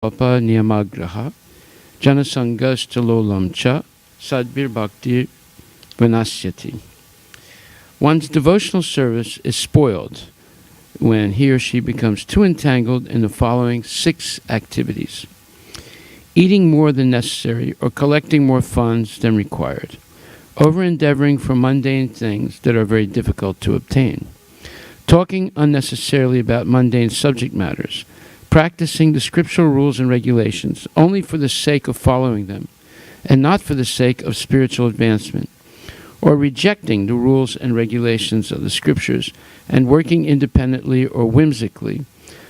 Alpa Niyamagraha Janasangaschalolam Cha Sadbir Bhakti Vanasyati. One's devotional service is spoiled when he or she becomes too entangled in the following 6 activities: eating more than necessary or collecting more funds than required, over-endeavoring for mundane things that are very difficult to obtain, talking unnecessarily about mundane subject matters, practicing the scriptural rules and regulations only for the sake of following them and not for the sake of spiritual advancement, or rejecting the rules and regulations of the scriptures and working independently or whimsically,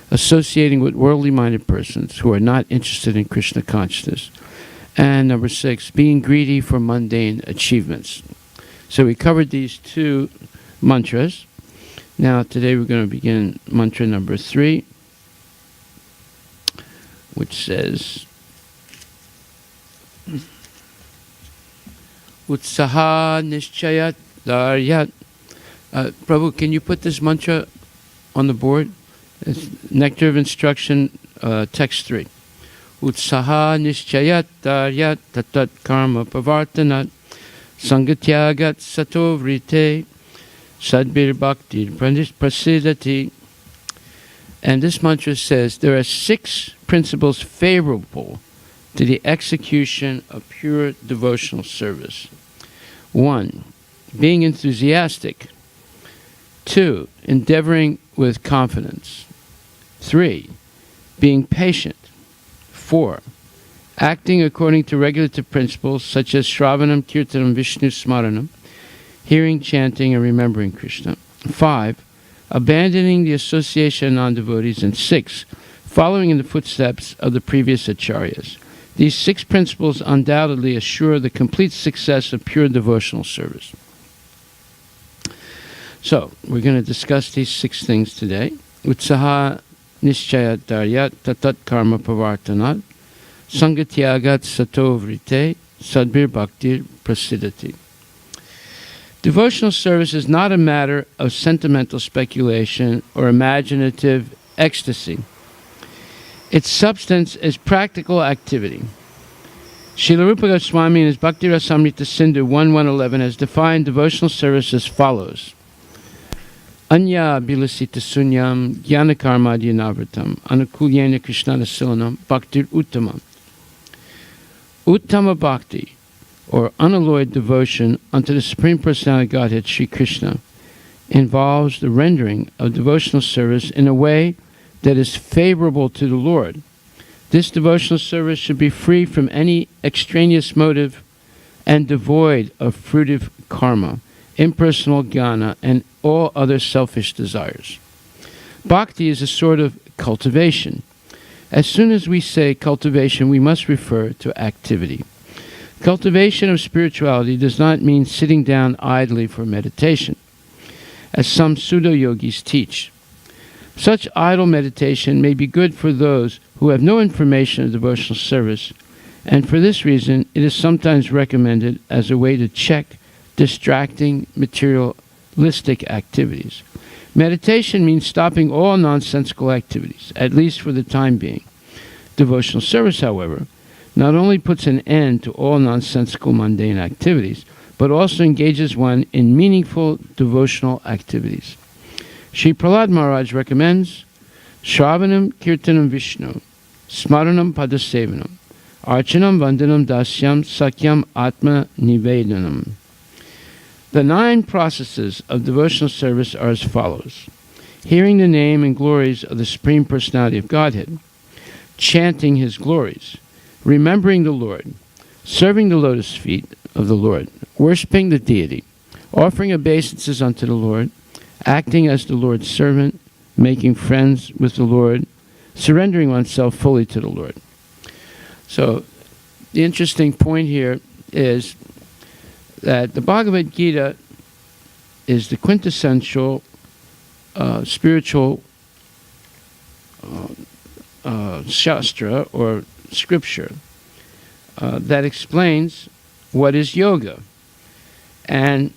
associating with worldly-minded persons who are not interested in Krishna consciousness. And number 6, being greedy for mundane achievements. So we covered these 2 mantras. Now today we're going to begin mantra number 3, which says, Utsaha Nishchayat Daryat. Prabhu, can you put this mantra on the board? It's Nectar of Instruction, text 3. Utsaha Nishchayat Daryat Tatat Karma Pavartanat Sangatyagat Sato Vrite Sadbir Bhakti Prasidati. And this mantra says there are 6 principles favorable to the execution of pure devotional service. 1, being enthusiastic. 2, endeavoring with confidence. 3, being patient. 4, acting according to regulative principles such as Shravanam, Kirtanam, Vishnu Smaranam, hearing, chanting, and remembering Krishna. 5, abandoning the association of non-devotees. And 6, following in the footsteps of the previous acharyas. These 6 principles undoubtedly assure the complete success of pure devotional service. So, we're going to discuss these 6 things today. Utsaha Nishchayat Daryat Tatat Karma Pavartanat Sangatyagat Sato Vrite Sadbir Bhakti Prasidati. Devotional service is not a matter of sentimental speculation or imaginative ecstasy. Its substance is practical activity. Srila Rupa Goswami in his Bhakti Rasamrita Sindhu 1.1.11 has defined devotional service as follows: Anya bilasita sunyam jnana karmadya navratam anukulyena krishnana silanam bhaktir uttamam. Uttama bhakti, or unalloyed devotion unto the Supreme Personality of Godhead, Sri Krishna, involves the rendering of devotional service in a way that is favorable to the Lord. This devotional service should be free from any extraneous motive and devoid of fruitive karma, impersonal jnana, and all other selfish desires. Bhakti is a sort of cultivation. As soon as we say cultivation, we must refer to activity. Cultivation of spirituality does not mean sitting down idly for meditation, as some pseudo-yogis teach. Such idle meditation may be good for those who have no information of devotional service, and for this reason it is sometimes recommended as a way to check distracting materialistic activities. Meditation means stopping all nonsensical activities, at least for the time being. Devotional service, however, not only puts an end to all nonsensical mundane activities, but also engages one in meaningful devotional activities. Sri Prahlad Maharaj recommends Shravanam Kirtanam Vishnu, Smaranam Padasevanam, Archanam Vandanam Dasyam Sakyam Atma Nivedanam. The 9 processes of devotional service are as follows: hearing the name and glories of the Supreme Personality of Godhead, chanting His glories, remembering the Lord, serving the lotus feet of the Lord, worshipping the deity, offering obeisances unto the Lord, acting as the Lord's servant, making friends with the Lord, surrendering oneself fully to the Lord. So, the interesting point here is that the Bhagavad Gita is the quintessential spiritual shastra, or scripture, that explains what is yoga. And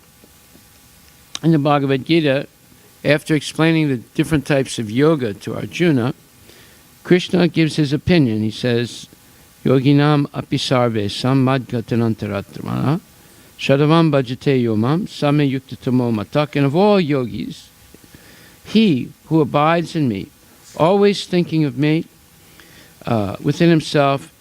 in the Bhagavad Gita, after explaining the different types of yoga to Arjuna, Krishna gives his opinion. He says, Yoginam api sarve sammadgatanantaratmana shadavam bhajate yomam same yuktatamo matak. And of all yogis, he who abides in me, always thinking of me within himself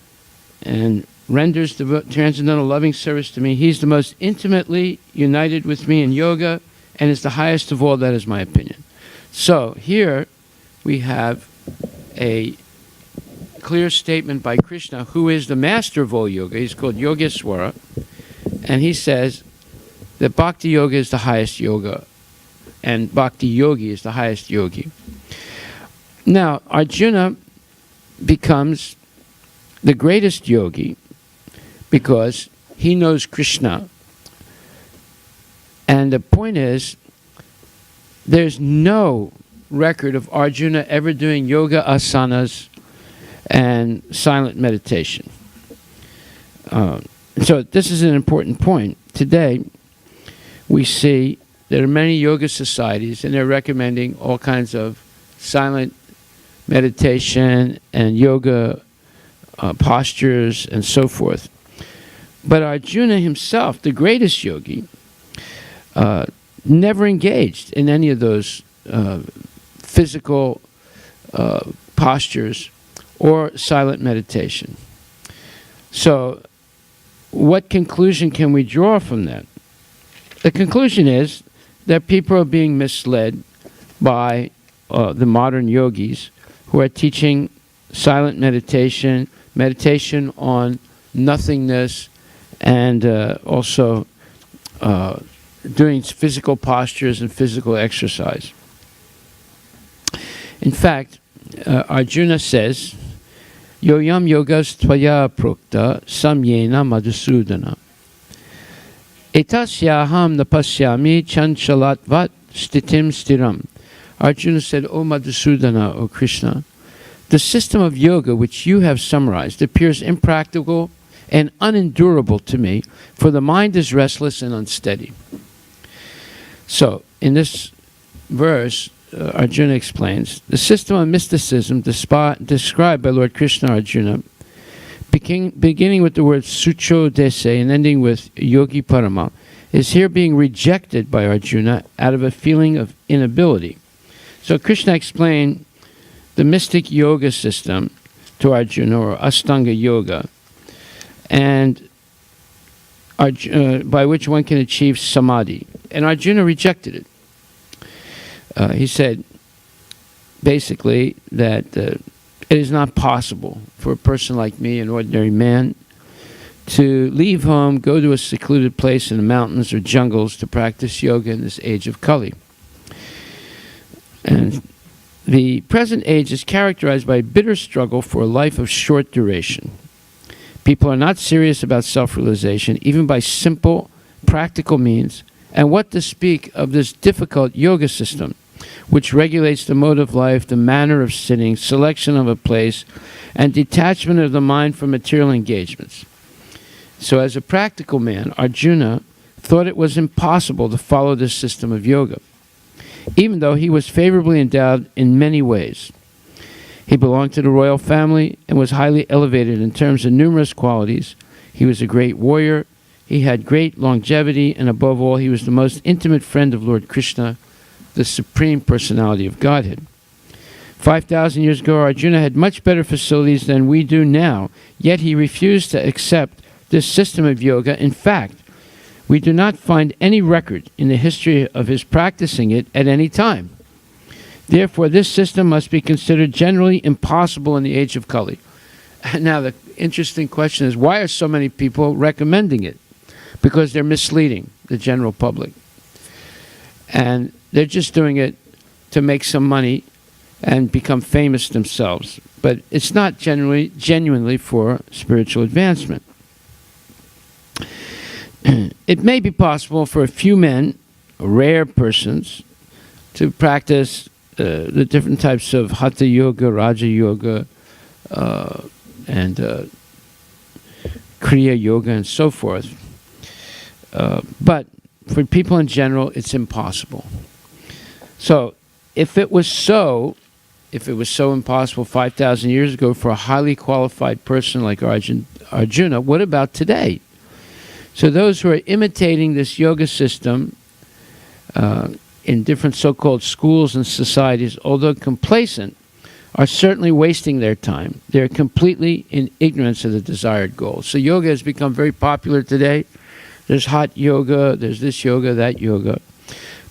and renders the transcendental loving service to me, he's the most intimately united with me in yoga and is the highest of all. That is my opinion. So here we have a clear statement by Krishna, who is the master of all yoga. He's called Yogeswara, and he says that Bhakti Yoga is the highest yoga, and Bhakti Yogi is the highest yogi. Now, Arjuna becomes the greatest yogi because he knows Krishna. And the point is, there's no record of Arjuna ever doing yoga asanas and silent meditation. So this is an important point. Today, we see there are many yoga societies, and they're recommending all kinds of silent meditation and yoga postures and so forth. But Arjuna himself, the greatest yogi, never engaged in any of those physical postures or silent meditation. So what conclusion can we draw from that? The conclusion is that people are being misled by the modern yogis who are teaching silent meditation, meditation on nothingness, and also doing physical postures and physical exercise. In fact, Arjuna says, Yoyam yogas tvaya prokta samyena madhusudana. Etasyaham napasyami chanchalatvat stitim stiram. Arjuna said, O Madhusudana, O Krishna, the system of yoga which you have summarized appears impractical and unendurable to me, for the mind is restless and unsteady. So, in this verse, Arjuna explains, the system of mysticism described by Lord Krishna Arjuna, beginning with the word Sucho Dese and ending with Yogi Parama, is here being rejected by Arjuna out of a feeling of inability. So Krishna explained the mystic yoga system to Arjuna, or Astanga Yoga, and by which one can achieve samadhi. And Arjuna rejected it. He said, basically, that it is not possible for a person like me, an ordinary man, to leave home, go to a secluded place in the mountains or jungles to practice yoga in this age of Kali. And the present age is characterized by a bitter struggle for a life of short duration. People are not serious about self-realization, even by simple, practical means, and what to speak of this difficult yoga system, which regulates the mode of life, the manner of sitting, selection of a place, and detachment of the mind from material engagements. So as a practical man, Arjuna thought it was impossible to follow this system of yoga, even though he was favorably endowed in many ways. He belonged to the royal family and was highly elevated in terms of numerous qualities. He was a great warrior, he had great longevity, and above all, he was the most intimate friend of Lord Krishna, the Supreme Personality of Godhead. 5,000 years ago, Arjuna had much better facilities than we do now, yet he refused to accept this system of yoga. In fact, we do not find any record in the history of his practicing it at any time. Therefore, this system must be considered generally impossible in the age of Kali. Now, the interesting question is, why are so many people recommending it? Because they're misleading the general public. And they're just doing it to make some money and become famous themselves. But it's not genuinely for spiritual advancement. It may be possible for a few men, rare persons, to practice the different types of Hatha Yoga, Raja Yoga, and Kriya Yoga, and so forth. But for people in general, it's impossible. So, if it was so, if it was so impossible 5,000 years ago for a highly qualified person like Arjuna, what about today? So those who are imitating this yoga system in different so-called schools and societies, although complacent, are certainly wasting their time. They're completely in ignorance of the desired goal. So yoga has become very popular today. There's hot yoga, there's this yoga, that yoga.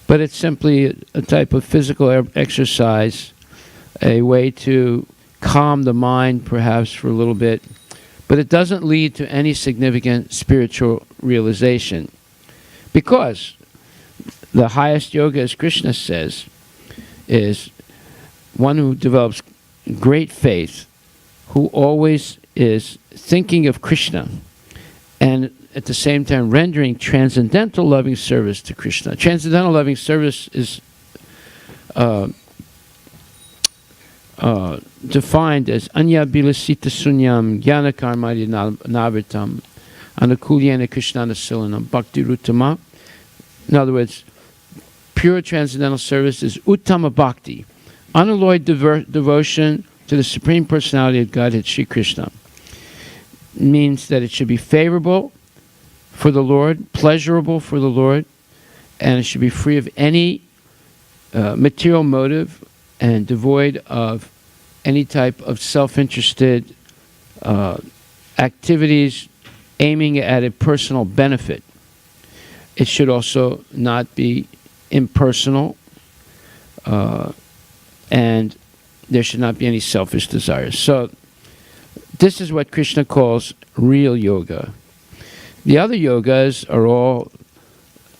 But it's simply a type of physical exercise, a way to calm the mind perhaps for a little bit. But it doesn't lead to any significant spiritual realization. Because the highest yoga, as Krishna says, is one who develops great faith, who always is thinking of Krishna and at the same time rendering transcendental loving service to Krishna. Transcendental loving service is defined as anya bilasita sunyam jnana karmadi navirtam anukulyena krishnana silanam bhakti rutama. In other words, pure transcendental service is uttama bhakti, unalloyed devotion to the Supreme Personality of Godhead, Sri Krishna. Means that it should be favorable for the Lord, pleasurable for the Lord, and it should be free of any material motive and devoid of any type of self-interested activities aiming at a personal benefit. It should also not be impersonal, and there should not be any selfish desires. So this is what Krishna calls real yoga. The other yogas are all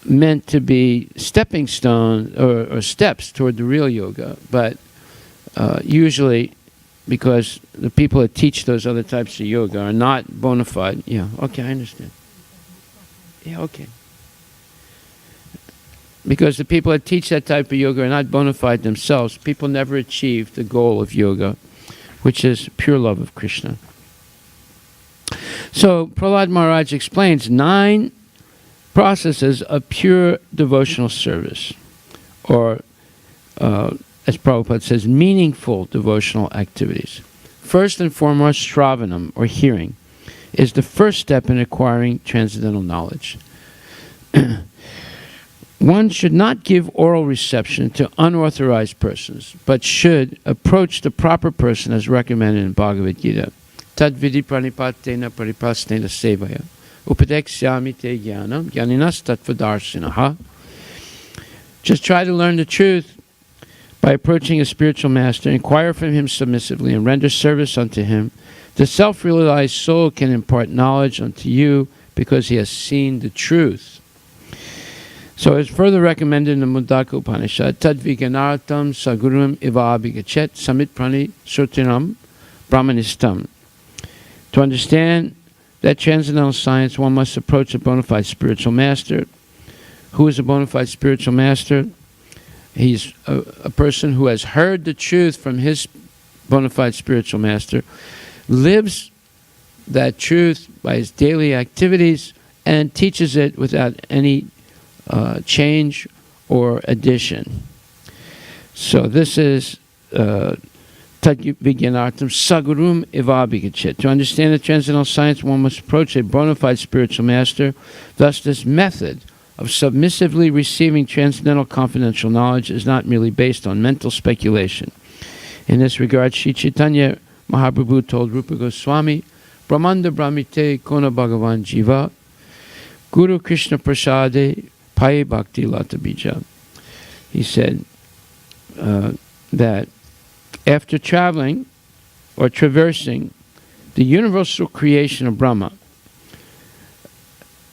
meant to be stepping stones or steps toward the real yoga, but usually because the people that teach those other types of yoga are not bona fide. Yeah, okay, I understand. Yeah, okay. Because the people that teach that type of yoga are not bona fide themselves. People never achieve the goal of yoga, which is pure love of Krishna. So Prahlad Maharaj explains 9 processes of pure devotional service, or as Prabhupada says, meaningful devotional activities. First and foremost, Shravanam, or hearing, is the first step in acquiring transcendental knowledge. One should not give oral reception to unauthorized persons, but should approach the proper person as recommended in Bhagavad Gita. Tad vidi pranipatena paripastena sevaya upadeksyami te jnanam jnaninas tattvadarshinaha. Just try to learn the truth by approaching a spiritual master, inquire from him submissively, and render service unto him. The self-realized soul can impart knowledge unto you because he has seen the truth. So it's further recommended in the Mundaka Upanishad, Tad viganaratam sagurum iva abhigachet samit prani surtinam brahmanistam. To understand that transcendental science, one must approach a bona fide spiritual master. Who is a bona fide spiritual master? He's a person who has heard the truth from his bona fide spiritual master, lives that truth by his daily activities, and teaches it without any change or addition. So this is Tadvigyanartam Sagurum Ivabhigachet. To understand the transcendental science, one must approach a bona fide spiritual master. Thus, this method of submissively receiving transcendental confidential knowledge is not merely based on mental speculation. In this regard, Sri Chaitanya Mahaprabhu told Rupa Goswami, Brahmanda Brahmite Kona Bhagavan Jiva, Guru Krishna Prasade Pai Bhakti Lata Bija. He said that after traveling or traversing the universal creation of Brahma,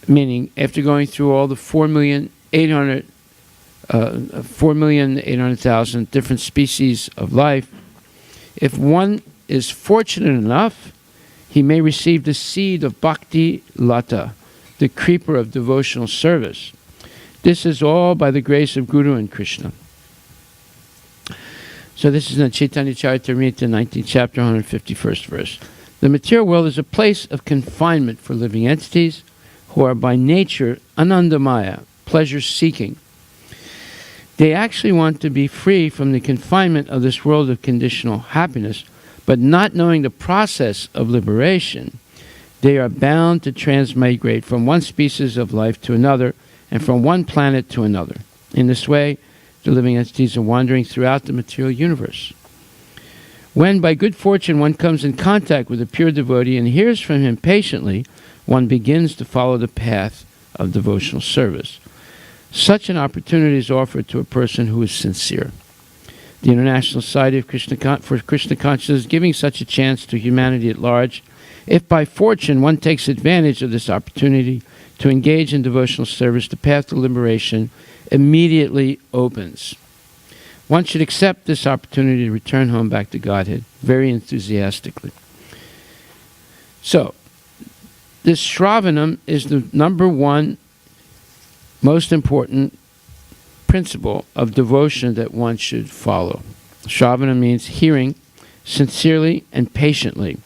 meaning after going through all the 4,800,000 different species of life, if one is fortunate enough, he may receive the seed of Bhakti Lata, the creeper of devotional service. This is all by the grace of Guru and Krishna. So this is in the Chaitanya Charitamrita, 19th chapter, 151st verse. The material world is a place of confinement for living entities who are by nature anandamaya, pleasure-seeking. They actually want to be free from the confinement of this world of conditional happiness, but not knowing the process of liberation, they are bound to transmigrate from one species of life to another and from one planet to another. In this way, the living entities are wandering throughout the material universe. When, by good fortune, one comes in contact with a pure devotee and hears from him patiently, one begins to follow the path of devotional service. Such an opportunity is offered to a person who is sincere. The International Society for Krishna Consciousness is giving such a chance to humanity at large. If by fortune one takes advantage of this opportunity to engage in devotional service, the path to liberation immediately opens. One should accept this opportunity to return home back to Godhead very enthusiastically. So, this Shravanam is the number one most important principle of devotion that one should follow. Shravana means hearing sincerely and patiently.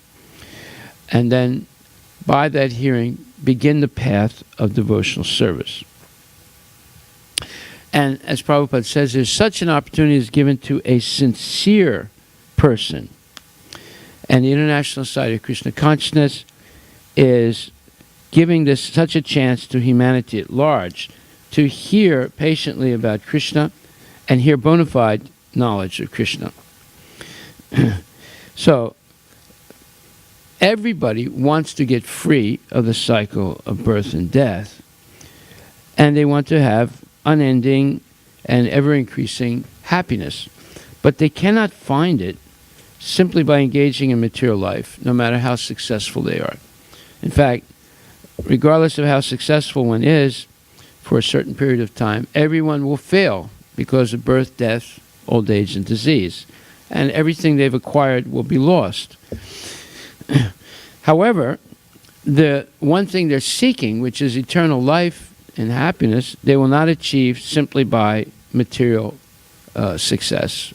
And then, by that hearing, begin the path of devotional service. And as Prabhupada says, there's such an opportunity is given to a sincere person. And the International Society of Krishna Consciousness is giving this such a chance to humanity at large to hear patiently about Krishna and hear bona fide knowledge of Krishna. So, everybody wants to get free of the cycle of birth and death, and they want to have unending and ever-increasing happiness. But they cannot find it simply by engaging in material life, no matter how successful they are. In fact, regardless of how successful one is, for a certain period of time, everyone will fail because of birth, death, old age, and disease. And everything they've acquired will be lost. However, the one thing they're seeking, which is eternal life and happiness, they will not achieve simply by material success.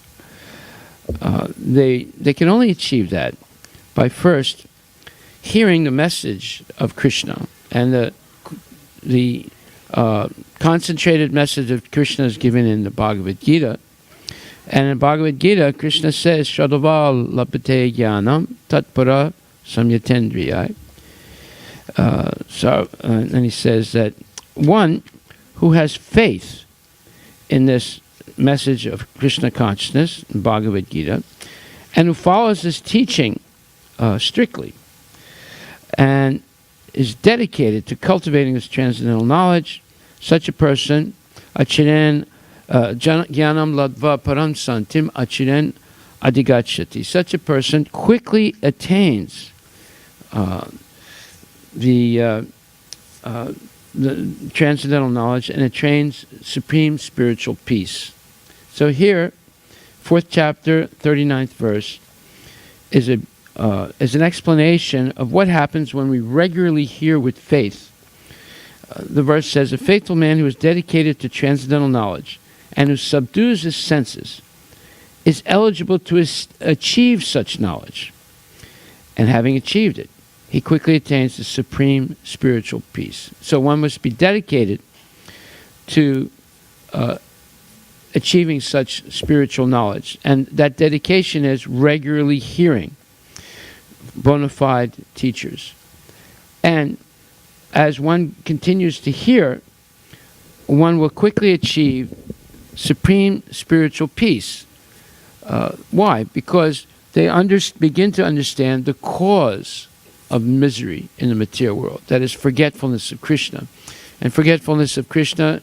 They can only achieve that by first hearing the message of Krishna. And the concentrated message of Krishna is given in the Bhagavad Gita. And in Bhagavad Gita, Krishna says, Shadaval lapate jnanam tatpara samyatendriyai. And he says that one who has faith in this message of Krishna consciousness in Bhagavad Gita and who follows this teaching strictly and is dedicated to cultivating this transcendental knowledge, such a person, achiren jnanam ladva param santim achiren adigachati. Such a person quickly attains the transcendental knowledge and attains supreme spiritual peace. So here, 4th chapter, 39th verse, is an explanation of what happens when we regularly hear with faith. The verse says, a faithful man who is dedicated to transcendental knowledge and who subdues his senses is eligible to achieve such knowledge. And having achieved it, he quickly attains the supreme spiritual peace. So one must be dedicated to achieving such spiritual knowledge. And that dedication is regularly hearing bona fide teachers. And as one continues to hear, one will quickly achieve supreme spiritual peace. Why? Because they begin to understand the cause of misery in the material world. That is forgetfulness of Krishna. And forgetfulness of Krishna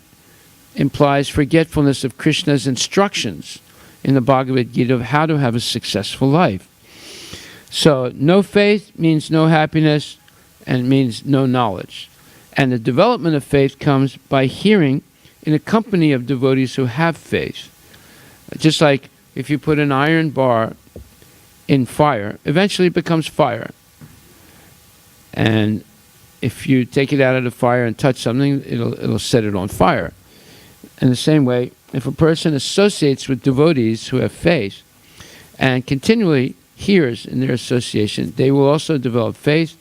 implies forgetfulness of Krishna's instructions in the Bhagavad Gita of how to have a successful life. So no faith means no happiness and means no knowledge. And the development of faith comes by hearing in a company of devotees who have faith. Just like if you put an iron bar in fire, eventually it becomes fire. And if you take it out of the fire and touch something, it'll set it on fire. In the same way, if a person associates with devotees who have faith and continually hears in their association, they will also develop faith,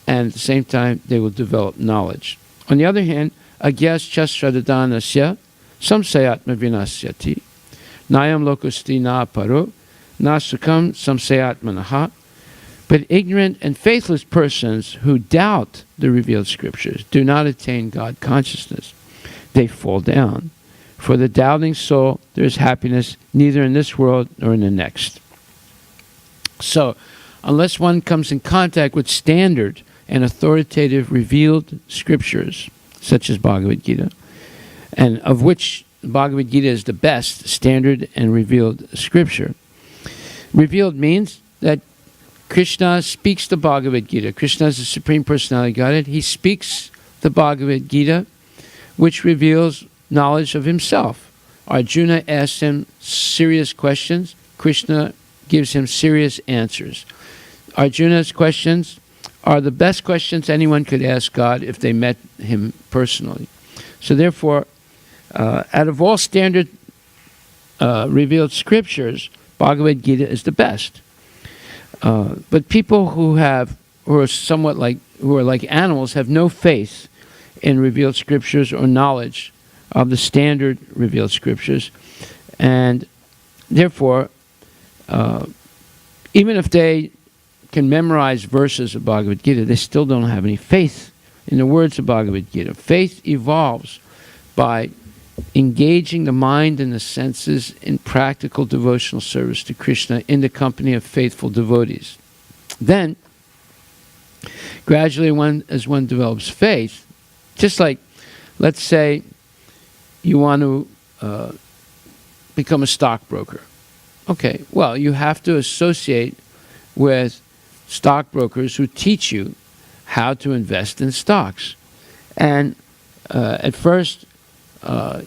and at the same time, they will develop knowledge. On the other hand, agyas chastradhanasya samsayatma vinasyati. Nayam lokusti na paro, na sukham samsayatmanaha. But ignorant and faithless persons who doubt the revealed scriptures do not attain God consciousness. They fall down. For the doubting soul, there is happiness neither in this world nor in the next. So, unless one comes in contact with standard and authoritative revealed scriptures, such as Bhagavad Gita, and of which Bhagavad Gita is the best standard and revealed scripture. Revealed means that Krishna speaks the Bhagavad Gita. Krishna is the Supreme Personality of Godhead. He speaks the Bhagavad Gita, which reveals knowledge of himself. Arjuna asks him serious questions. Krishna gives him serious answers. Arjuna's questions are the best questions anyone could ask God if they met him personally. So therefore, out of all standard revealed scriptures, Bhagavad Gita is the best. But people who are like animals have no faith in revealed scriptures or knowledge of the standard revealed scriptures, and therefore, even if they can memorize verses of Bhagavad Gita, they still don't have any faith in the words of Bhagavad Gita. Faith evolves by engaging the mind and the senses in practical devotional service to Krishna in the company of faithful devotees. Then, gradually, as one develops faith, just like, let's say, you want to become a stockbroker. Okay, well, you have to associate with stockbrokers who teach you how to invest in stocks. And at first,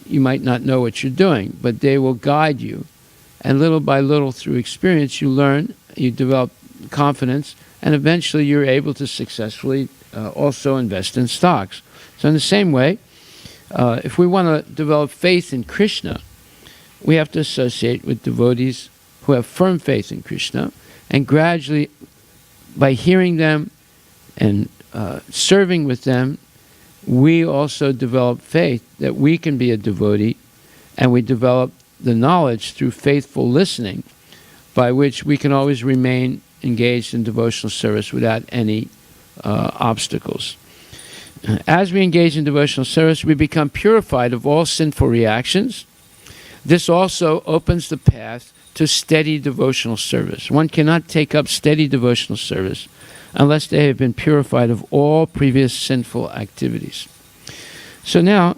you might not know what you're doing, but they will guide you. And little by little, through experience, you learn, you develop confidence, and eventually you're able to successfully also invest in stocks. So in the same way, if we want to develop faith in Krishna, we have to associate with devotees who have firm faith in Krishna, and gradually, by hearing them and serving with them, we also develop faith that we can be a devotee, and we develop the knowledge through faithful listening, by which we can always remain engaged in devotional service without any obstacles. As we engage in devotional service, we become purified of all sinful reactions. This also opens the path to steady devotional service. One cannot take up steady devotional service unless they have been purified of all previous sinful activities. So now,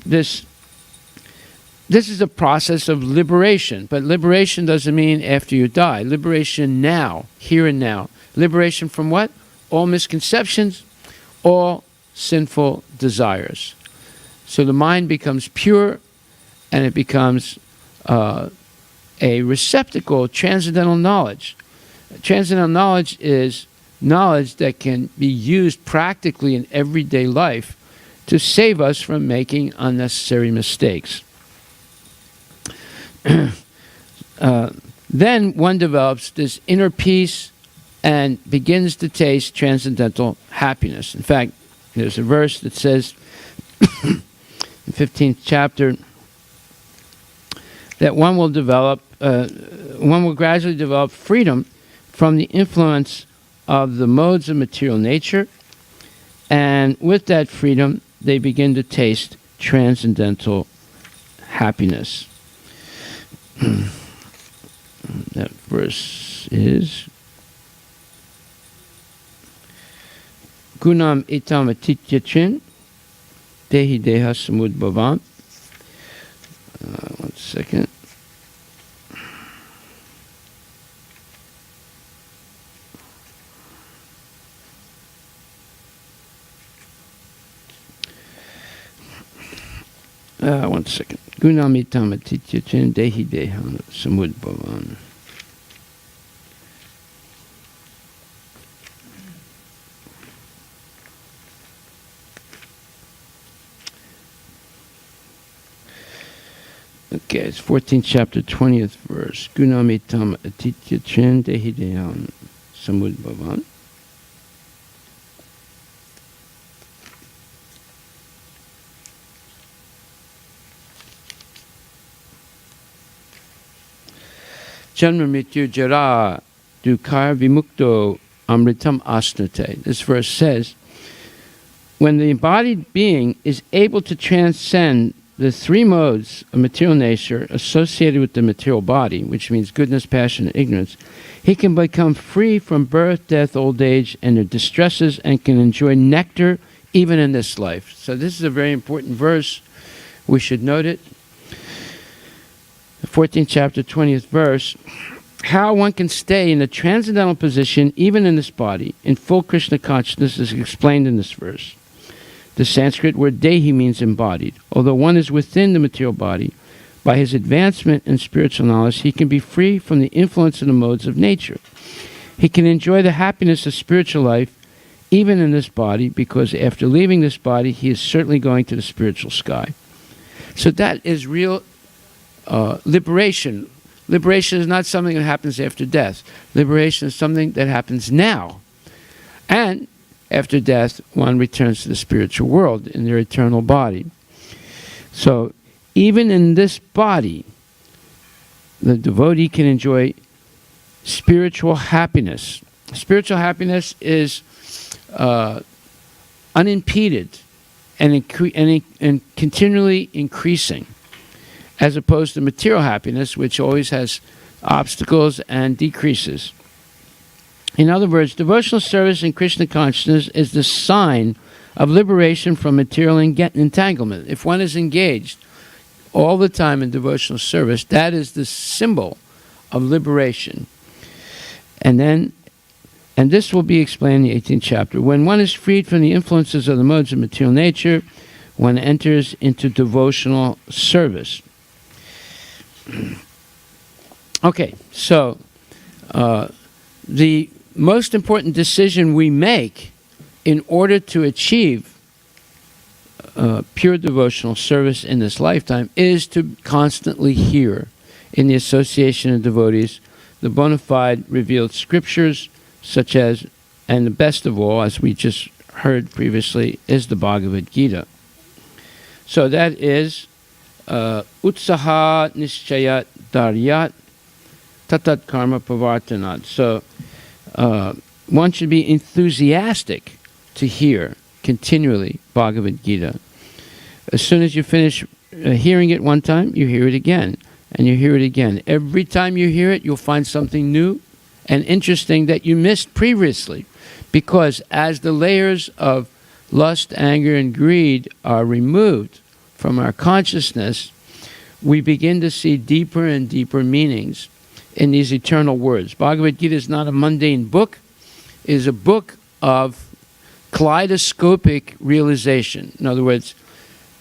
this is a process of liberation, but liberation doesn't mean after you die. Liberation now, here and now. Liberation from what? All misconceptions, all sinful desires. So the mind becomes pure, and it becomes a receptacle of transcendental knowledge. Transcendental knowledge is knowledge that can be used practically in everyday life to save us from making unnecessary mistakes. Then one develops this inner peace and begins to taste transcendental happiness. In fact, there's a verse that says, in the 15th chapter, that one will gradually develop freedom from the influence of the modes of material nature, and with that freedom, they begin to taste transcendental happiness. That verse is Gunam itam atityachin dehi deha samudbhavam. One second. One second. Gunamitam atityachin dehi deha samudbhavan. Okay, it's 14th chapter, 20th verse. Gunamitam atityachin dehi deha samudbhavan. Janma Mrityu Jara Dukkha Vimukto Amritam Asnute. This verse says, when the embodied being is able to transcend the three modes of material nature associated with the material body, which means goodness, passion, and ignorance, he can become free from birth, death, old age, and their distresses, and can enjoy nectar even in this life. So this is a very important verse. We should note it. The 14th chapter, 20th verse. How one can stay in a transcendental position, even in this body, in full Krishna consciousness, is explained in this verse. The Sanskrit word dehi means embodied. Although one is within the material body, by his advancement in spiritual knowledge, he can be free from the influence of the modes of nature. He can enjoy the happiness of spiritual life even in this body, because after leaving this body, he is certainly going to the spiritual sky. So that is real liberation. Liberation is not something that happens after death. Liberation is something that happens now. And after death, one returns to the spiritual world in their eternal body. So, even in this body, the devotee can enjoy spiritual happiness. Spiritual happiness is unimpeded and continually increasing, as opposed to material happiness, which always has obstacles and decreases. In other words, devotional service in Krishna consciousness is the sign of liberation from material entanglement. If one is engaged all the time in devotional service, that is the symbol of liberation. And this will be explained in the 18th chapter. When one is freed from the influences of the modes of material nature, one enters into devotional service. Okay, so the most important decision we make in order to achieve pure devotional service in this lifetime is to constantly hear, in the association of devotees, the bona fide revealed scriptures, such as, and the best of all, as we just heard previously, is the Bhagavad Gita. So that is Utsaha Nischayat Daryat Tatat Karma Pavartanat. So one should be enthusiastic to hear continually Bhagavad Gita. As soon as you finish hearing it one time, you hear it again, and you hear it again. Every time you hear it, you'll find something new and interesting that you missed previously, because as the layers of lust, anger, and greed are removed from our consciousness, we begin to see deeper and deeper meanings in these eternal words. Bhagavad Gita is not a mundane book. It is a book of kaleidoscopic realization. In other words,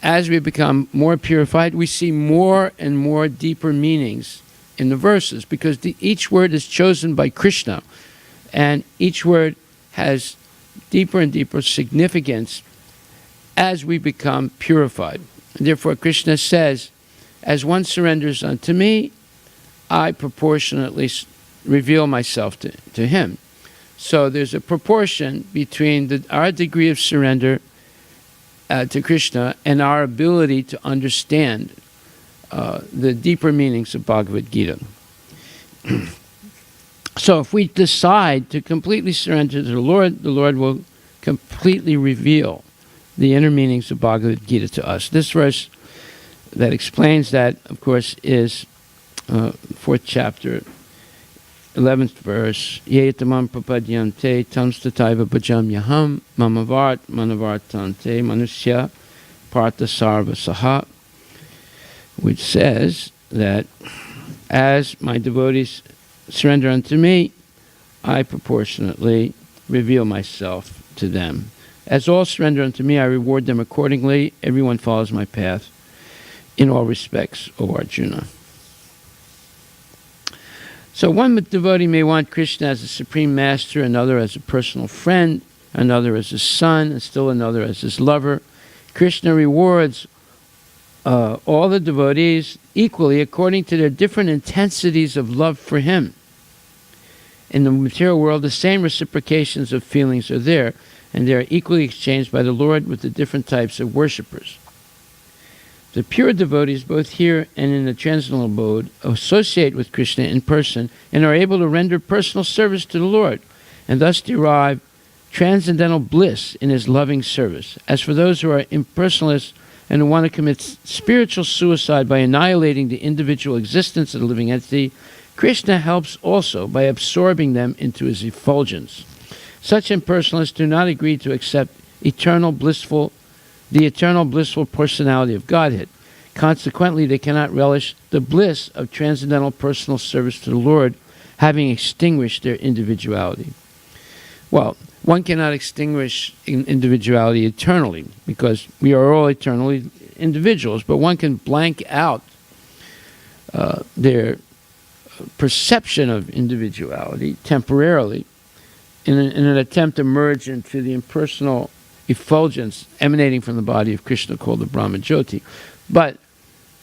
as we become more purified, we see more and more deeper meanings in the verses, because each word is chosen by Krishna, and each word has deeper and deeper significance as we become purified. And therefore, Krishna says, as one surrenders unto me, I proportionately reveal myself to him. So there's a proportion between our degree of surrender to Krishna and our ability to understand the deeper meanings of Bhagavad Gita. So if we decide to completely surrender to the Lord will completely reveal the inner meanings of Bhagavad Gita to us. This verse that explains that, of course, is 4th chapter, 11th verse. Yetamam prapadyante tamstataiva bhajam yaham mamavart manavartante manusya partha sarva saha, which says that as my devotees surrender unto me, I proportionately reveal myself to them. As all surrender unto me, I reward them accordingly. Everyone follows my path in all respects, O Arjuna. So one devotee may want Krishna as a supreme master, another as a personal friend, another as his son, and still another as his lover. Krishna rewards all the devotees equally according to their different intensities of love for him. In the material world, the same reciprocations of feelings are there, and they are equally exchanged by the Lord with the different types of worshippers. The pure devotees, both here and in the transcendental abode, associate with Krishna in person and are able to render personal service to the Lord, and thus derive transcendental bliss in his loving service. As for those who are impersonalists and who want to commit spiritual suicide by annihilating the individual existence of the living entity, Krishna helps also by absorbing them into his effulgence. Such impersonalists do not agree to accept the eternal blissful personality of Godhead. Consequently, they cannot relish the bliss of transcendental personal service to the Lord, having extinguished their individuality. Well, one cannot extinguish individuality eternally, because we are all eternally individuals, but one can blank out their perception of individuality temporarily in an attempt to merge into the impersonal effulgence emanating from the body of Krishna called the Brahma Jyoti. But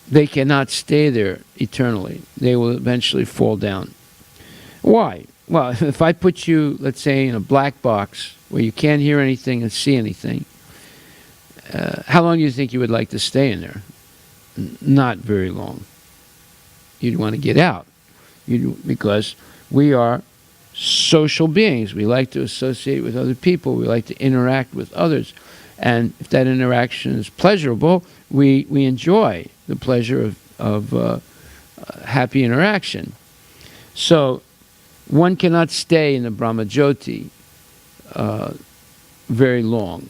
they cannot stay there eternally. They will eventually fall down. Why? Well, if I put you, let's say, in a black box where you can't hear anything and see anything, how long do you think you would like to stay in there? Not very long. You'd want to get out. Because we are social beings. We like to associate with other people. We like to interact with others. And if that interaction is pleasurable, we enjoy the pleasure of happy interaction. So one cannot stay in the Brahma Jyoti very long.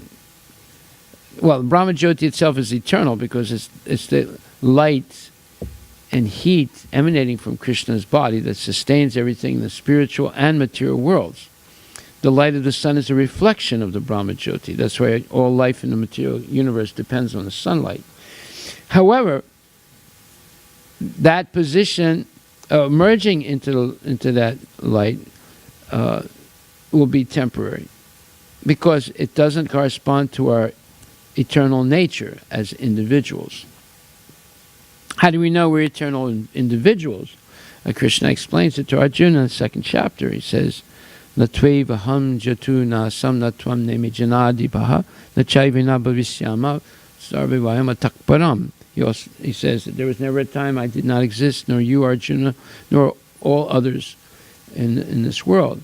Well, the Brahma Jyoti itself is eternal because it's the light and heat emanating from Krishna's body that sustains everything in the spiritual and material worlds. The light of the sun is a reflection of the Brahma Jyoti. That's why all life in the material universe depends on the sunlight. However, that position, merging into that light, will be temporary because it doesn't correspond to our eternal nature as individuals. How do we know we're eternal individuals? Krishna explains it to Arjuna in the second chapter. He says, Natveva ham jatu nasam natvam nemi janadipaha nachaivina bhavisyama sarvivayama takparam. He says that there was never a time I did not exist, nor you, Arjuna, nor all others in this world.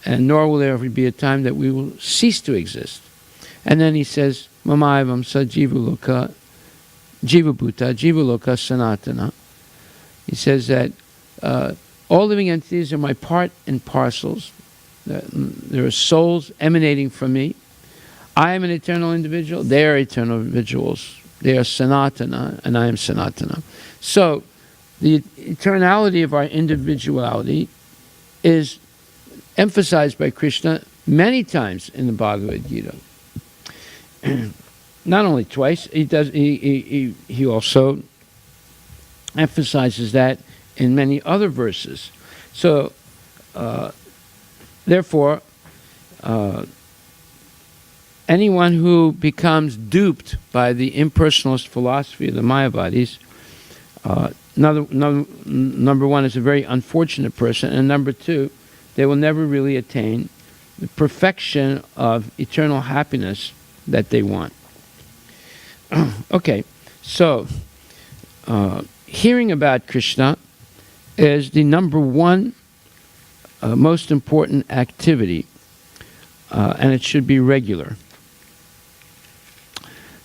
And nor will there ever be a time that we will cease to exist. And then he says, Mamaivam sa jiva Jivabhuta, Jivaloka Sanatana. He says that all living entities are my part and parcels. There are souls emanating from me. I am an eternal individual. They are eternal individuals. They are Sanatana, and I am Sanatana. So the eternality of our individuality is emphasized by Krishna many times in the Bhagavad Gita. Not only twice, he also emphasizes that in many other verses. So, therefore, anyone who becomes duped by the impersonalist philosophy of the Mayavadis, number one, is a very unfortunate person, and number two, they will never really attain the perfection of eternal happiness that they want. Okay, so hearing about Krishna is the number one most important activity, and it should be regular.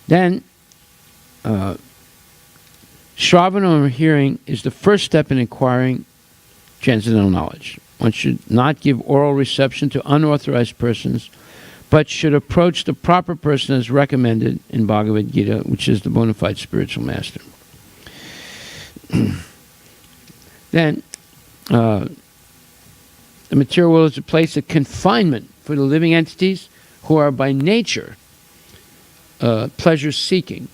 Then, Shravana, or hearing, is the first step in acquiring transcendental knowledge. One should not give oral reception to unauthorized persons, but should approach the proper person as recommended in Bhagavad Gita, which is the bona fide spiritual master. Then, the material world is a place of confinement for the living entities who are by nature pleasure-seeking.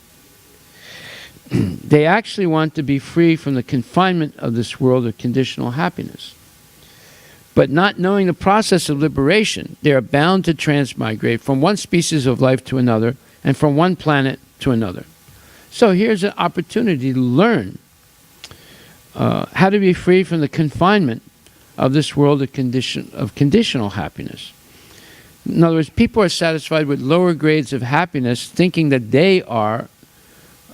They actually want to be free from the confinement of this world of conditional happiness. But not knowing the process of liberation, they are bound to transmigrate from one species of life to another and from one planet to another. So here's an opportunity to learn how to be free from the confinement of this world of conditional happiness. In other words, people are satisfied with lower grades of happiness, thinking that they are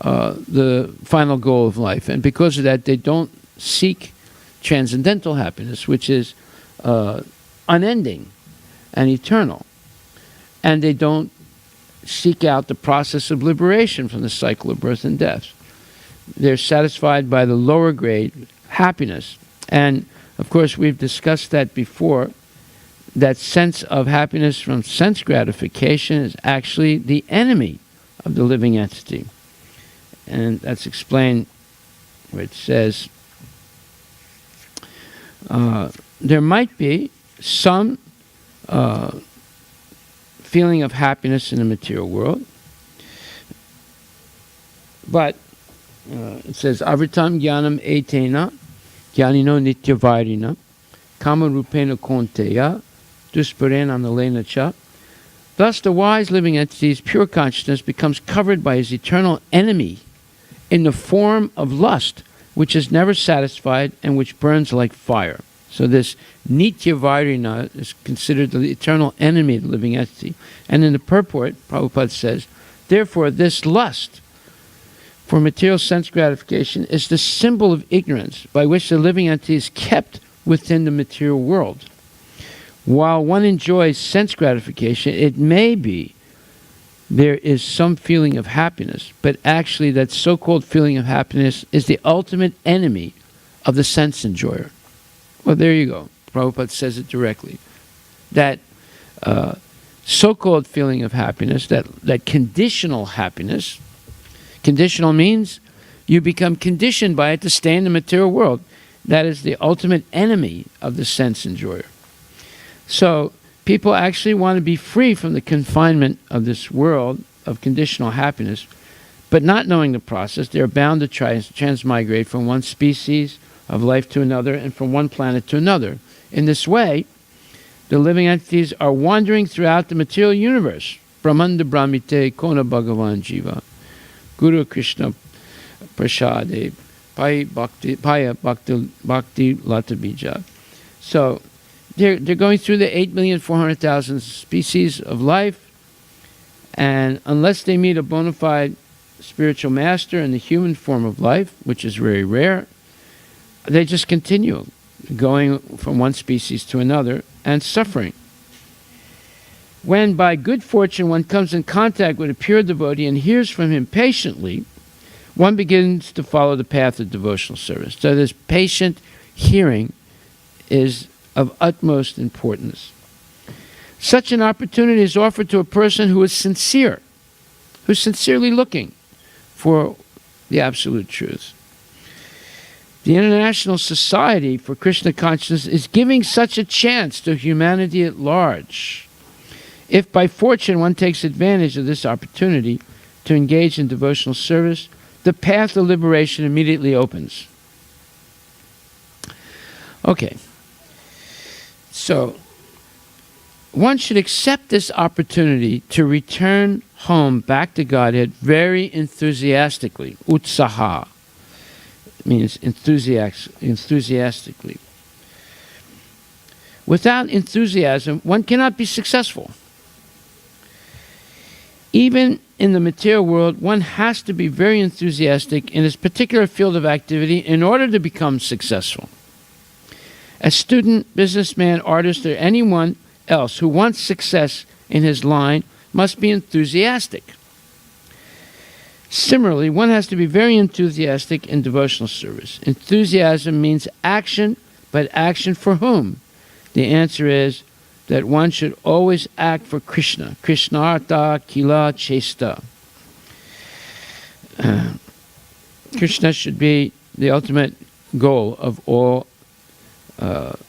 the final goal of life. And because of that, they don't seek transcendental happiness, which is unending and eternal. And they don't seek out the process of liberation from the cycle of birth and death. They're satisfied by the lower grade happiness. And, of course, we've discussed that before. That sense of happiness from sense gratification is actually the enemy of the living entity. And that's explained where it says, there might be some feeling of happiness in the material world, but it says, Avritam jnanam etena, jnanino nityavarina, kama rupena konteya, dusparena nalena cha. Thus, the wise living entity's pure consciousness becomes covered by his eternal enemy in the form of lust, which is never satisfied and which burns like fire. So this nitya vairina is considered the eternal enemy of the living entity. And in the purport, Prabhupada says, therefore, this lust for material sense gratification is the symbol of ignorance by which the living entity is kept within the material world. While one enjoys sense gratification, it may be there is some feeling of happiness, but actually that so-called feeling of happiness is the ultimate enemy of the sense enjoyer. Well, there you go. Prabhupada says it directly. That so-called feeling of happiness, that conditional happiness, conditional means you become conditioned by it to stay in the material world. That is the ultimate enemy of the sense enjoyer. So people actually want to be free from the confinement of this world of conditional happiness, but not knowing the process, they're bound to try to transmigrate from one species of life to another and from one planet to another. In this way, the living entities are wandering throughout the material universe. Brahmanda Brahmite Kona Bhagavan Jiva Guru Krishna Prasade Paya Bhakti Lata Bija. So they're going through the 8,400,000 species of life, and unless they meet a bona fide spiritual master in the human form of life, which is very rare, they just continue going from one species to another and suffering. When by good fortune one comes in contact with a pure devotee and hears from him patiently, one begins to follow the path of devotional service. So this patient hearing is of utmost importance. Such an opportunity is offered to a person who is sincere, who's sincerely looking for the absolute truth. The International Society for Krishna Consciousness is giving such a chance to humanity at large. If by fortune one takes advantage of this opportunity to engage in devotional service, the path of liberation immediately opens. Okay. So, one should accept this opportunity to return home back to Godhead very enthusiastically. Utsaha means enthusiastically. Without enthusiasm, one cannot be successful. Even in the material world, one has to be very enthusiastic in his particular field of activity in order to become successful. A student, businessman, artist, or anyone else who wants success in his line must be enthusiastic. Similarly, one has to be very enthusiastic in devotional service. Enthusiasm means action, but action for whom? The answer is that one should always act for Krishna. Krishnartha Kila Chesta. Krishna should be the ultimate goal of all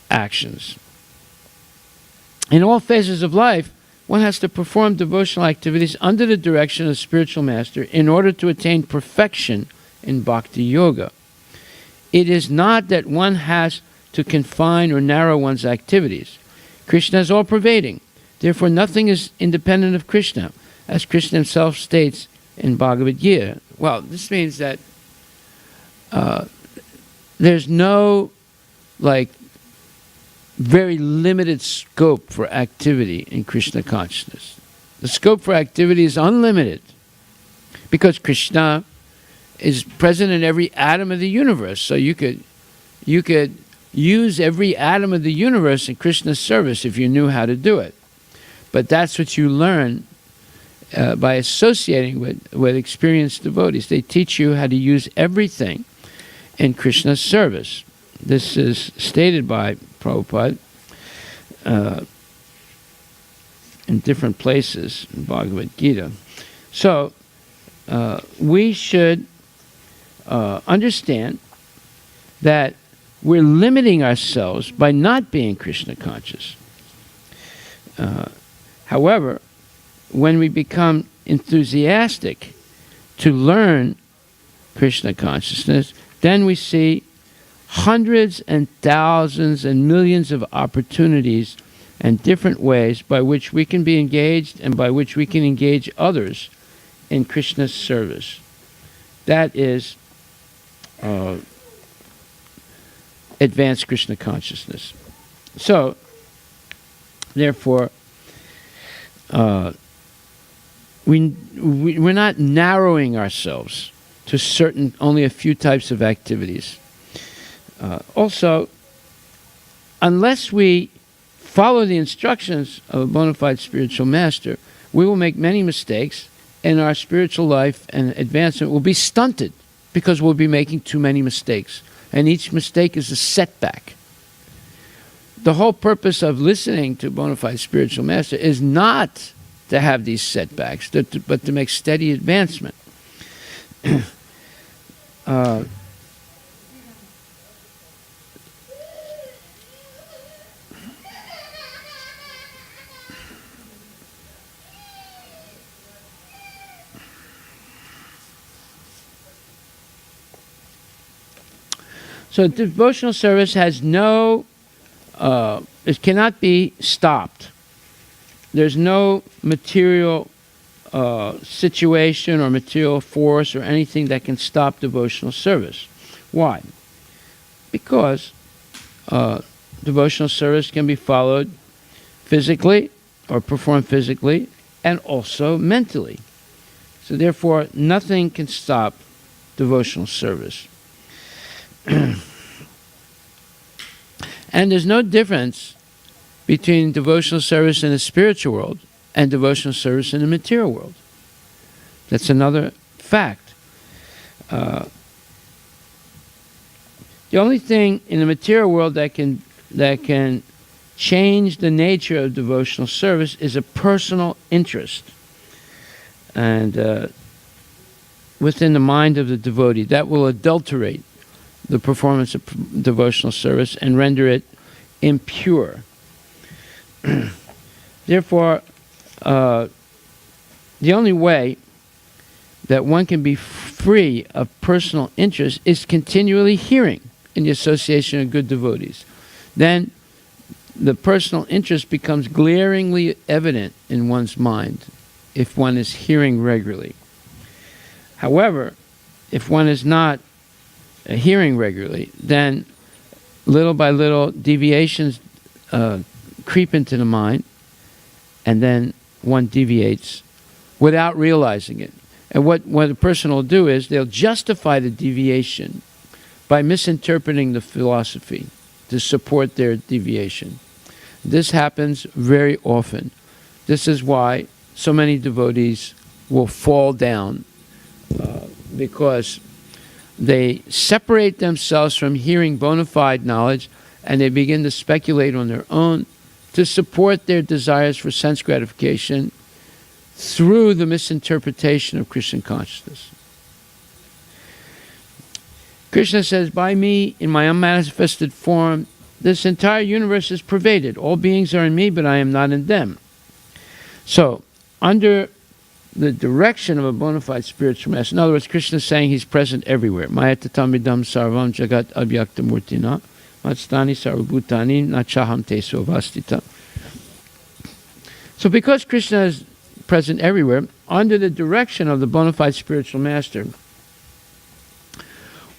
actions. In all phases of life, one has to perform devotional activities under the direction of a spiritual master in order to attain perfection in bhakti yoga. It is not that one has to confine or narrow one's activities. Krishna is all-pervading. Therefore, nothing is independent of Krishna, as Krishna himself states in Bhagavad Gita. Well, this means that there's no, very limited scope for activity in Krishna consciousness. The scope for activity is unlimited because Krishna is present in every atom of the universe. So you could use every atom of the universe in Krishna's service if you knew how to do it. But that's what you learn by associating with experienced devotees. They teach you how to use everything in Krishna's service. This is stated by Prabhupada in different places in Bhagavad Gita. So we should understand that we're limiting ourselves by not being Krishna conscious. However, when we become enthusiastic to learn Krishna consciousness, then we see hundreds and thousands and millions of opportunities and different ways by which we can be engaged and by which we can engage others in Krishna's service. That is advanced Krishna consciousness. So, therefore, we're not narrowing ourselves to only a few types of activities. Also, unless we follow the instructions of a bona fide spiritual master, we will make many mistakes, and our spiritual life and advancement will be stunted because we'll be making too many mistakes. And each mistake is a setback. The whole purpose of listening to a bona fide spiritual master is not to have these setbacks, but to make steady advancement. So devotional service has no, it cannot be stopped. There's no material situation or material force or anything that can stop devotional service. Why? Because devotional service can be followed physically or performed physically and also mentally. So therefore, nothing can stop devotional service. And there's no difference between devotional service in the spiritual world and devotional service in the material world. That's another fact. The only thing in the material world that can change the nature of devotional service is a personal interest, and within the mind of the devotee, that will adulterate the performance of devotional service and render it impure. Therefore, the only way that one can be free of personal interest is continually hearing in the association of good devotees. Then the personal interest becomes glaringly evident in one's mind if one is hearing regularly. However, if one is not hearing regularly, then little by little deviations creep into the mind, and then one deviates without realizing it. And what a person will do is they'll justify the deviation by misinterpreting the philosophy to support their deviation. This happens very often. This is why so many devotees will fall down because they separate themselves from hearing bona fide knowledge, and they begin to speculate on their own to support their desires for sense gratification through the misinterpretation of Krishna consciousness. Krishna says, by me, in my unmanifested form, this entire universe is pervaded. All beings are in me, but I am not in them. So, under the direction of a bona fide spiritual master, in other words, Krishna is saying he's present everywhere. Mayatatamidam sarvam jagat abhyakta murtina matstani sarvabhutani nachaham te sovastita. So because Krishna is present everywhere, under the direction of the bona fide spiritual master,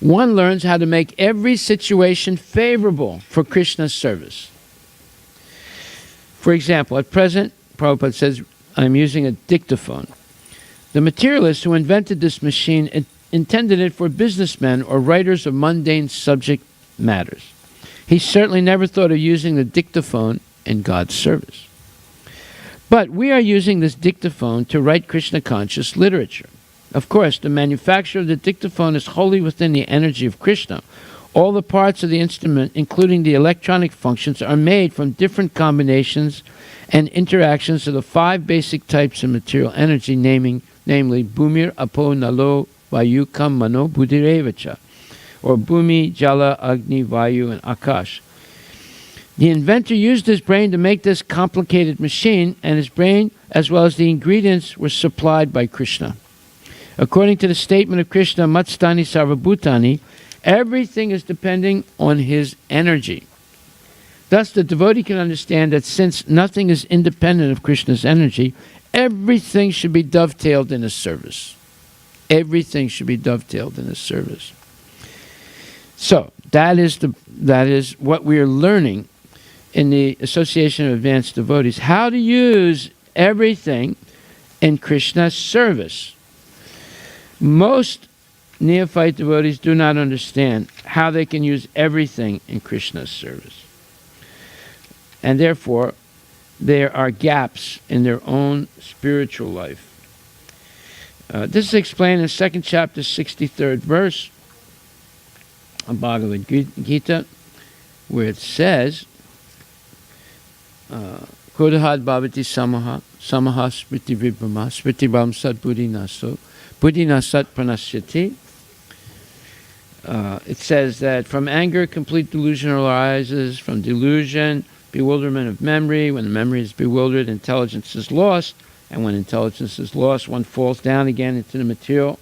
one learns how to make every situation favorable for Krishna's service. For example, at present, Prabhupada says, I'm using a dictaphone. The materialist who invented this machine intended it for businessmen or writers of mundane subject matters. He certainly never thought of using the dictaphone in God's service. But we are using this dictaphone to write Krishna-conscious literature. Of course, the manufacture of the dictaphone is wholly within the energy of Krishna. All the parts of the instrument, including the electronic functions, are made from different combinations and interactions of the 5 basic types of material energy, namely Bhumir, Apo, Nalo, Vayu, Kam, Mano, Buddhirevacha, or Bhumi, Jala, Agni, Vayu, and Akash. The inventor used his brain to make this complicated machine, and his brain, as well as the ingredients, were supplied by Krishna. According to the statement of Krishna, Matstani Sarvabhutani, everything is depending on his energy. Thus, the devotee can understand that since nothing is independent of Krishna's energy, everything should be dovetailed in his service. Everything should be dovetailed in his service. So, that is what we are learning in the Association of Advanced Devotees, how to use everything in Krishna's service. Most neophyte devotees do not understand how they can use everything in Krishna's service. And therefore, there are gaps in their own spiritual life. This is explained in the 2nd chapter, 63rd verse of Bhagavad Gita, where it says, Kodahad bhavati samaha smriti vibhrama smriti bham sat buddhi naso buddhi nasat pranasyati. It says that from anger, complete delusion arises. From delusion, bewilderment of memory. When the memory is bewildered, intelligence is lost. And when intelligence is lost, one falls down again into the material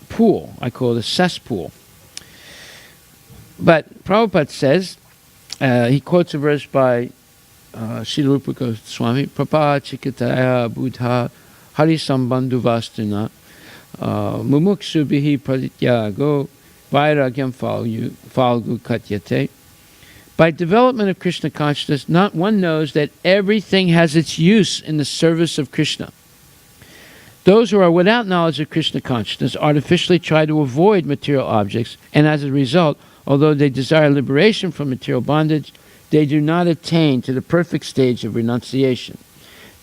pool. I call it a cesspool. But Prabhupada says, he quotes a verse by Srila Rupa Goswami, Prabha Chikataya Buddha Hari Sambandhu Vastuna Mumuksu Bihi Pradityago Vairagyam Falgu Katyate. By development of Krishna consciousness, not one knows that everything has its use in the service of Krishna. Those who are without knowledge of Krishna consciousness artificially try to avoid material objects, and as a result, although they desire liberation from material bondage, they do not attain to the perfect stage of renunciation.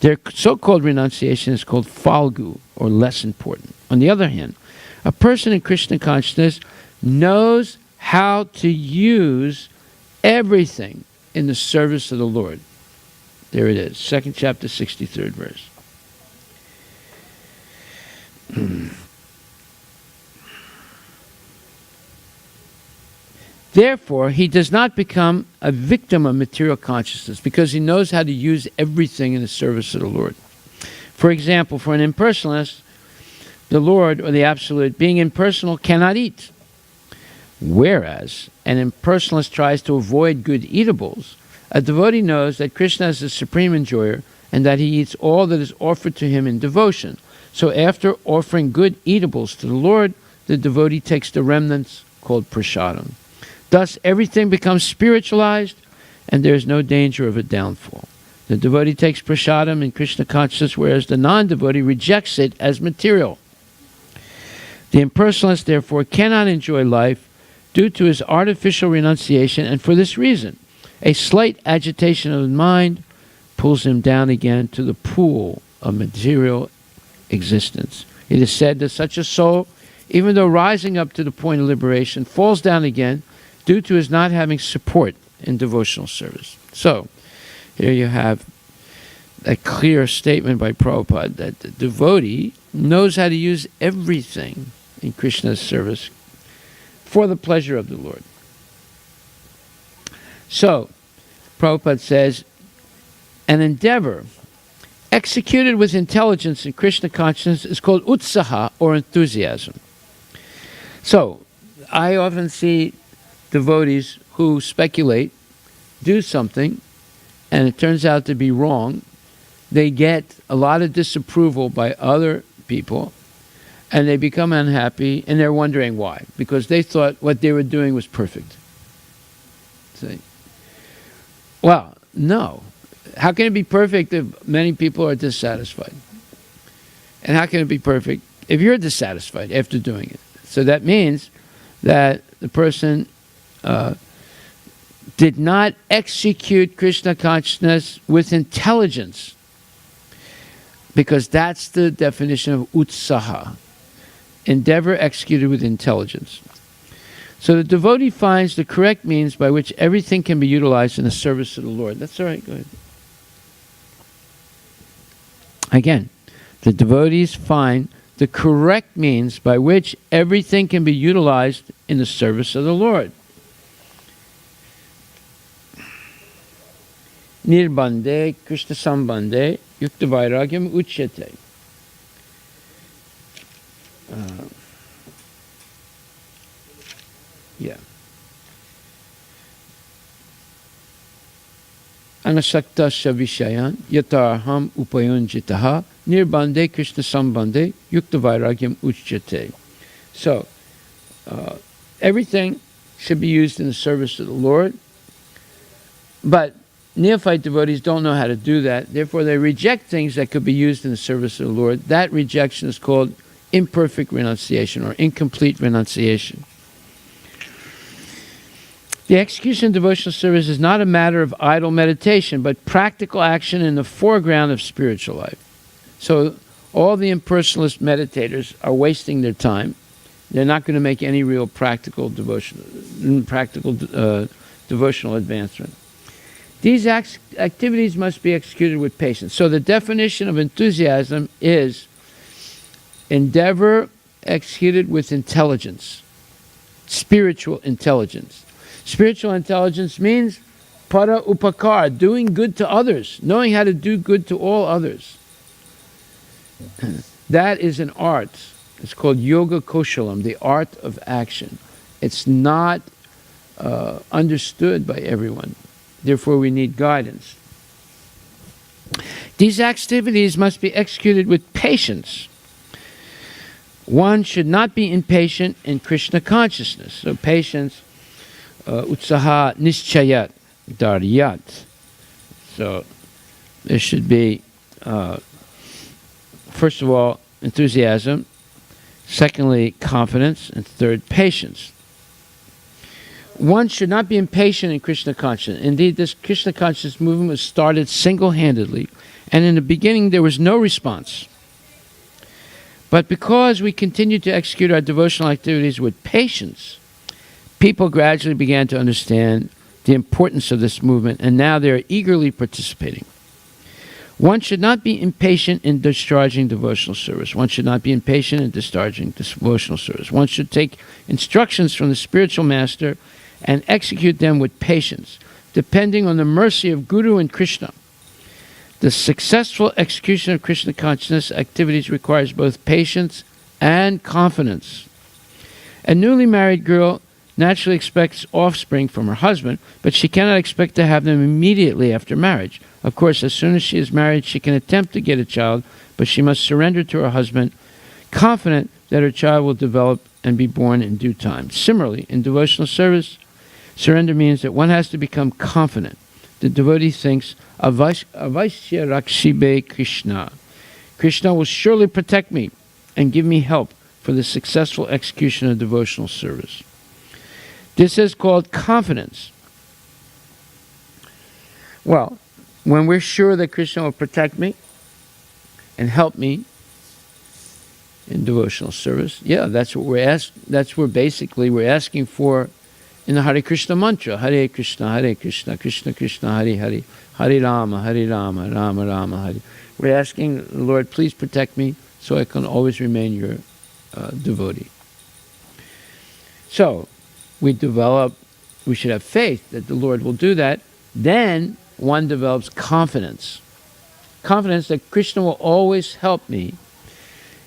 Their so-called renunciation is called falgu, or less important. On the other hand, a person in Krishna consciousness knows how to use everything in the service of the Lord. There it is, 2nd chapter, 63rd verse. Therefore, he does not become a victim of material consciousness because he knows how to use everything in the service of the Lord. For example, for an impersonalist, the Lord, or the Absolute, being impersonal, cannot eat. Whereas an impersonalist tries to avoid good eatables, a devotee knows that Krishna is the supreme enjoyer and that he eats all that is offered to him in devotion. So after offering good eatables to the Lord, the devotee takes the remnants called prasadam. Thus, everything becomes spiritualized, and there is no danger of a downfall. The devotee takes prasadam in Krishna consciousness, whereas the non-devotee rejects it as material. The impersonalist, therefore, cannot enjoy life due to his artificial renunciation, and for this reason, a slight agitation of the mind pulls him down again to the pool of material existence. It is said that such a soul, even though rising up to the point of liberation, falls down again due to his not having support in devotional service. So, here you have a clear statement by Prabhupada that the devotee knows how to use everything in Krishna's service for the pleasure of the Lord. So, Prabhupada says, an endeavor executed with intelligence in Krishna consciousness is called utsaha, or enthusiasm. So, I often see devotees who speculate, do something, and it turns out to be wrong. They get a lot of disapproval by other people, and they become unhappy, and they're wondering why. Because they thought what they were doing was perfect. See? Well, no. How can it be perfect if many people are dissatisfied? And how can it be perfect if you're dissatisfied after doing it. So that means that the person did not execute Krishna consciousness with intelligence, because that's the definition of utsaha, endeavor executed with intelligence. So the devotee finds the correct means by which everything can be utilized in the service of the Lord. That's all right, go ahead. Again, the devotees find the correct means by which everything can be utilized in the service of the Lord. Nirbande, Krishna Sambande, Yukta Vairagyam Uchyate. Anasakta Shavishayan, Yatarham Upayunjitaha, Nirbande Krishna Sambande, Yukta Vairagyam Uchyate. So, everything should be used in the service of the Lord, but neophyte devotees don't know how to do that. Therefore, they reject things that could be used in the service of the Lord. That rejection is called imperfect renunciation or incomplete renunciation. The execution of devotional service is not a matter of idle meditation, but practical action in the foreground of spiritual life. So all the impersonalist meditators are wasting their time. They're not going to make any real practical devotional advancement. These activities must be executed with patience. So the definition of enthusiasm is endeavor executed with intelligence, spiritual intelligence. Spiritual intelligence means para upakar, doing good to others, knowing how to do good to all others. That is an art. It's called yoga koshalam, the art of action. It's not understood by everyone. Therefore, we need guidance. These activities must be executed with patience. One should not be impatient in Krishna consciousness. So patience, utsaha nischayat daryat. So there should be, first of all, enthusiasm. Secondly, confidence. And third, patience. One should not be impatient in Krishna consciousness. Indeed, this Krishna consciousness movement was started single-handedly, and in the beginning there was no response. But because we continued to execute our devotional activities with patience, people gradually began to understand the importance of this movement, and now they are eagerly participating. One should not be impatient in discharging devotional service. One should not be impatient in discharging devotional service. One should take instructions from the spiritual master and execute them with patience, depending on the mercy of Guru and Krishna. The successful execution of Krishna consciousness activities requires both patience and confidence. A newly married girl naturally expects offspring from her husband, but she cannot expect to have them immediately after marriage. Of course, as soon as she is married, she can attempt to get a child, but she must surrender to her husband, confident that her child will develop and be born in due time. Similarly, in devotional service, surrender means that one has to become confident. The devotee thinks, Avaishya Rakshibe Krishna. Krishna will surely protect me and give me help for the successful execution of devotional service. This is called confidence. Well, when we're sure that Krishna will protect me and help me in devotional service, yeah, that's what we're basically we're asking for in the Hare Krishna mantra. Hare Krishna, Krishna Krishna, Hare Hare, Hare Rama, Rama Rama, Hare. We're asking the Lord, please protect me so I can always remain your devotee. So, we should have faith that the Lord will do that. Then one develops confidence. Confidence that Krishna will always help me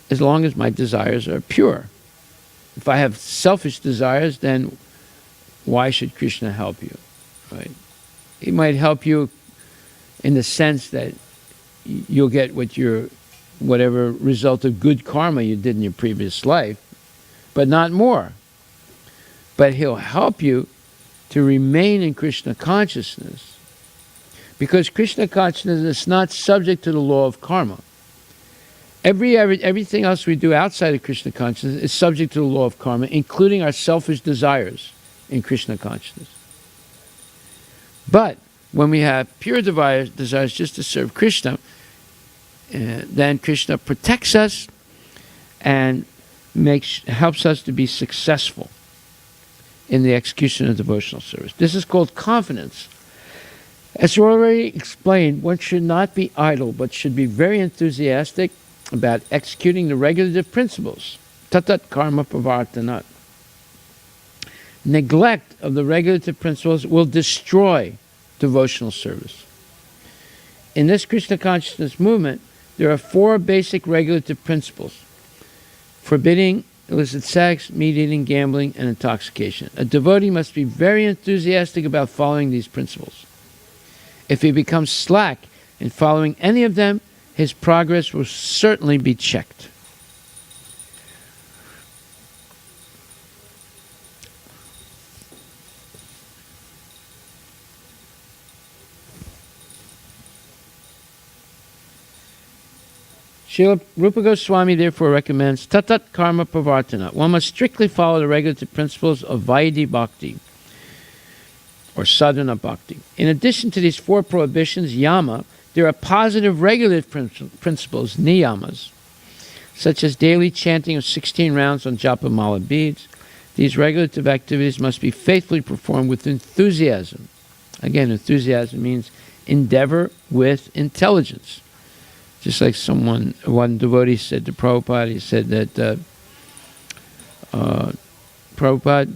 as long as my desires are pure. If I have selfish desires, then why should Krishna help you? Right? He might help you in the sense that you'll get whatever result of good karma you did in your previous life, but not more. But he'll help you to remain in Krishna consciousness, because Krishna consciousness is not subject to the law of karma. Everything else we do outside of Krishna consciousness is subject to the law of karma, including our selfish desires in Krishna consciousness. But when we have pure desires just to serve Krishna, then Krishna protects us and helps us to be successful in the execution of devotional service. This is called confidence. As already explained, one should not be idle, but should be very enthusiastic about executing the regulative principles. Tatat karma pravartanat. Neglect of the regulative principles will destroy devotional service. In this Krishna consciousness movement, there are 4 basic regulative principles: forbidding illicit sex, meat eating, gambling, and intoxication. A devotee must be very enthusiastic about following these principles. If he becomes slack in following any of them, his progress will certainly be checked. Srila Rupa Goswami therefore recommends tatat karma pravartana. One must strictly follow the regulative principles of Vaidhi Bhakti, or sadhana bhakti. In addition to these 4 prohibitions, yama, there are positive regulative principles, niyamas, such as daily chanting of 16 rounds on japa mala beads. These regulative activities must be faithfully performed with enthusiasm. Again, enthusiasm means endeavor with intelligence. Just like one devotee said to Prabhupada, he said that, Prabhupada,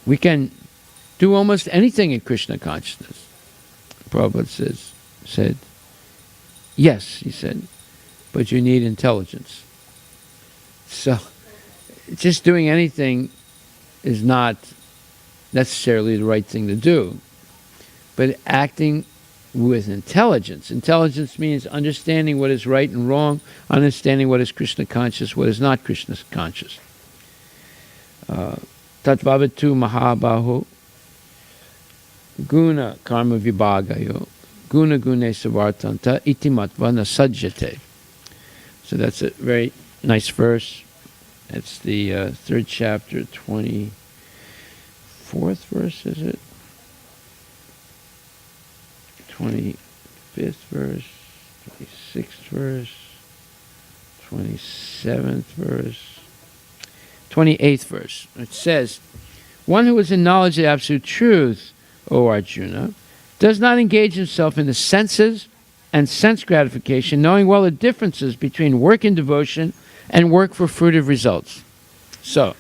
we can do almost anything in Krishna consciousness. Prabhupada said, yes, he said, but you need intelligence. So, just doing anything is not necessarily the right thing to do, but acting with intelligence. Intelligence means understanding what is right and wrong, understanding what is Krishna conscious, what is not Krishna conscious. Tatvavatu mahabaho guna karma vibhagayo guna gune savartanta itimatva nasajjate. So that's a very nice verse. It's the 3rd chapter, 24th verse, is it? 25th verse, 26th verse, 27th verse, 28th verse. It says, one who is in knowledge of the absolute truth, O Arjuna, does not engage himself in the senses and sense gratification, knowing well the differences between work in devotion and work for fruitive results. So,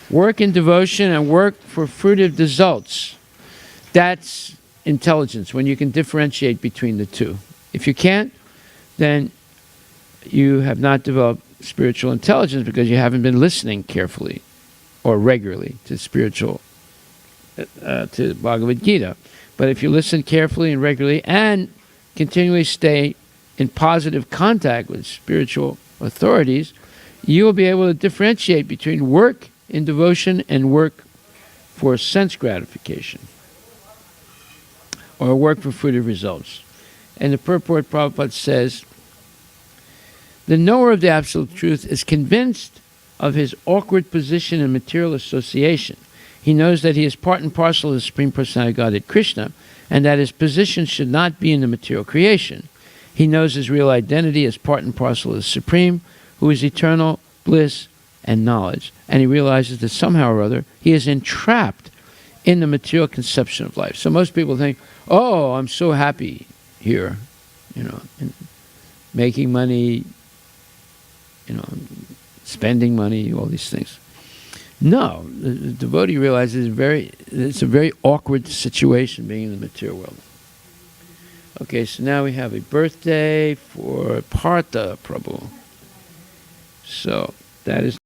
work in devotion and work for fruitive results, that's intelligence, when you can differentiate between the two. If you can't, then you have not developed spiritual intelligence because you haven't been listening carefully or regularly to to Bhagavad Gita. But if you listen carefully and regularly and continually stay in positive contact with spiritual authorities, you will be able to differentiate between work in devotion and work for sense gratification, or work for fruitive results. And the purport, Prabhupada says, the knower of the absolute truth is convinced of his awkward position in material association. He knows that he is part and parcel of the Supreme Personality of Godhead Krishna, and that his position should not be in the material creation. He knows his real identity as part and parcel of the Supreme, who is eternal, bliss, and knowledge. And he realizes that somehow or other he is entrapped in the material conception of life. So most people think, oh, I'm so happy here, making money, spending money, all these things. No, the devotee realizes it's a very awkward situation being in the material world. Okay, so now we have a birthday for Partha Prabhu. So that is